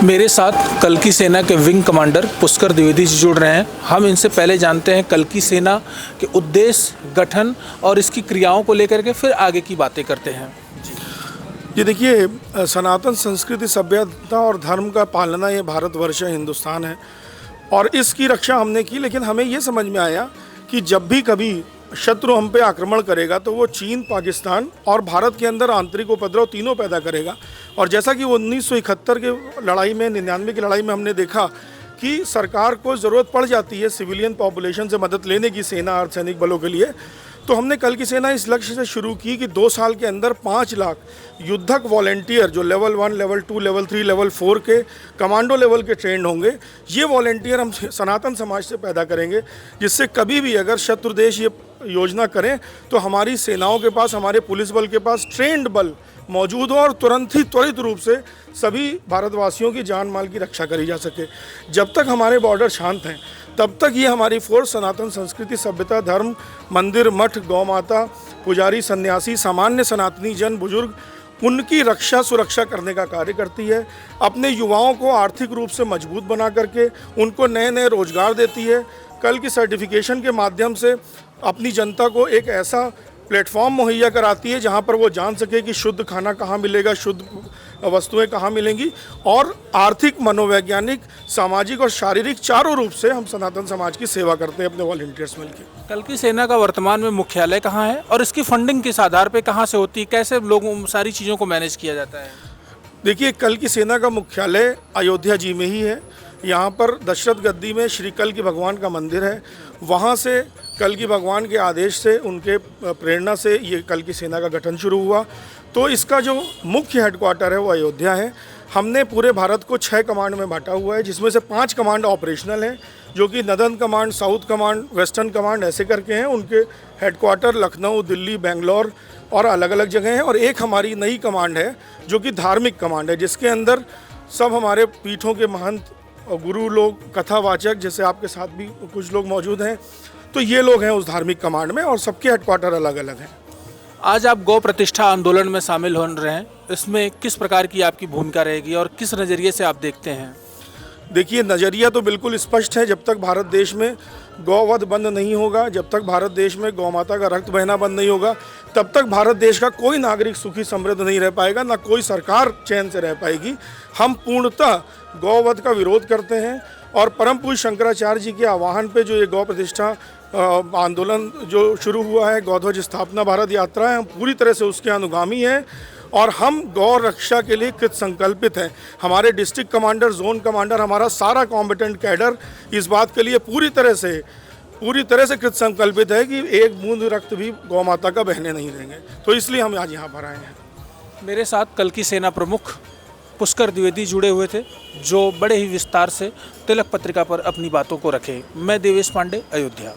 मेरे साथ कल की सेना के विंग कमांडर पुष्कर द्विवेदी जी जुड़ रहे हैं। हम इनसे पहले जानते हैं कल की सेना के उद्देश्य, गठन और इसकी क्रियाओं को लेकर के, फिर आगे की बातें करते हैं। ये देखिए, सनातन संस्कृति, सभ्यता और धर्म का पालना ये भारतवर्ष है, हिंदुस्तान है, और इसकी रक्षा हमने की। लेकिन हमें ये समझ में आया कि जब भी कभी शत्रु हम पे आक्रमण करेगा तो वो चीन, पाकिस्तान और भारत के अंदर आंतरिक उपद्रव तीनों पैदा करेगा। और जैसा कि 1971 के लड़ाई में, 99 की लड़ाई में हमने देखा कि सरकार को ज़रूरत पड़ जाती है सिविलियन पॉपुलेशन से मदद लेने की, सेना और सैनिक बलों के लिए। तो हमने कल की सेना इस लक्ष्य से शुरू की कि 2 साल के अंदर 5 लाख युद्धक वॉलेंटियर, जो लेवल 1, लेवल 2, लेवल 3, लेवल 4 के कमांडो लेवल के ट्रेंड होंगे, ये वॉलेंटियर हम सनातन समाज से पैदा करेंगे, जिससे कभी भी अगर शत्रु देश ये योजना करें तो हमारी सेनाओं के पास, हमारे पुलिस बल के पास ट्रेंड बल मौजूद हो और तुरंत ही त्वरित रूप से सभी भारतवासियों की जान माल की रक्षा करी जा सके। जब तक हमारे बॉर्डर शांत हैं तब तक ये हमारी फोर्स सनातन संस्कृति, सभ्यता, धर्म, मंदिर, मठ, गौ माता, पुजारी, सन्यासी, सामान्य सनातनी जन, बुजुर्ग, उनकी रक्षा, सुरक्षा करने का कार्य करती है। अपने युवाओं को आर्थिक रूप से मजबूत बना करके उनको नए नए रोजगार देती है। कल की सर्टिफिकेशन के माध्यम से अपनी जनता को एक ऐसा प्लेटफॉर्म मुहैया कराती है जहां पर वो जान सके कि शुद्ध खाना कहाँ मिलेगा, शुद्ध वस्तुएं कहाँ मिलेंगी, और आर्थिक, मनोवैज्ञानिक, सामाजिक और शारीरिक चारों रूप से हम सनातन समाज की सेवा करते हैं अपने वॉलंटियर्स मिलकर। कल की सेना का वर्तमान में मुख्यालय कहाँ है और इसकी फंडिंग किस आधार पे कहाँ से होती है, कैसे लोगों सारी चीज़ों को मैनेज किया जाता है? देखिए, कल की सेना का मुख्यालय अयोध्या जी में ही है। यहाँ पर दशरथ गद्दी में श्री कल की भगवान का मंदिर है। वहाँ से कल की भगवान के आदेश से, उनके प्रेरणा से ये कल की सेना का गठन शुरू हुआ। तो इसका जो मुख्य हेडक्वार्टर है वो अयोध्या है। हमने पूरे भारत को 6 कमांड में बांटा हुआ है, जिसमें से 5 कमांड ऑपरेशनल हैं, जो कि northern command, south command, western command ऐसे करके हैं। उनके हेडक्वार्टर लखनऊ, दिल्ली, बेंगलोर और अलग अलग जगह हैं। और एक हमारी नई कमांड है जो कि धार्मिक कमांड है, जिसके अंदर सब हमारे पीठों के महंत और गुरु लोग, कथावाचक, जैसे आपके साथ भी कुछ लोग मौजूद हैं, तो ये लोग हैं उस धार्मिक कमांड में, और सबके हेडक्वार्टर अलग अलग हैं। आज आप गौ प्रतिष्ठा आंदोलन में शामिल हो रहे हैं, इसमें किस प्रकार की आपकी भूमिका रहेगी और किस नज़रिए से आप देखते हैं? देखिए, नज़रिया तो बिल्कुल स्पष्ट है। जब तक भारत देश में गौवध बंद नहीं होगा, जब तक भारत देश में गौ माता का रक्त बहना बंद नहीं होगा, तब तक भारत देश का कोई नागरिक सुखी समृद्ध नहीं रह पाएगा, ना कोई सरकार चैन से रह पाएगी। हम पूर्णतः गौवध का विरोध करते हैं, और परम पूज्य शंकराचार्य जी के आह्वान पे जो ये गौ प्रतिष्ठा आंदोलन जो शुरू हुआ है, गौध्वज स्थापना भारत यात्रा है, हम पूरी तरह से उसके अनुगामी हैं और हम गौ रक्षा के लिए कृत संकल्पित हैं। हमारे डिस्ट्रिक्ट कमांडर, जोन कमांडर, हमारा सारा कॉम्पिटेंट कैडर इस बात के लिए पूरी तरह से कृत संकल्पित है कि एक बूंद रक्त भी गौ माता का बहने नहीं देंगे। तो इसलिए हम आज यहाँ पर आए हैं। मेरे साथ कल की सेना प्रमुख पुष्कर द्विवेदी जुड़े हुए थे, जो बड़े ही विस्तार से तिलक पत्रिका पर अपनी बातों को रखे। मैं देवेश पांडे, अयोध्या।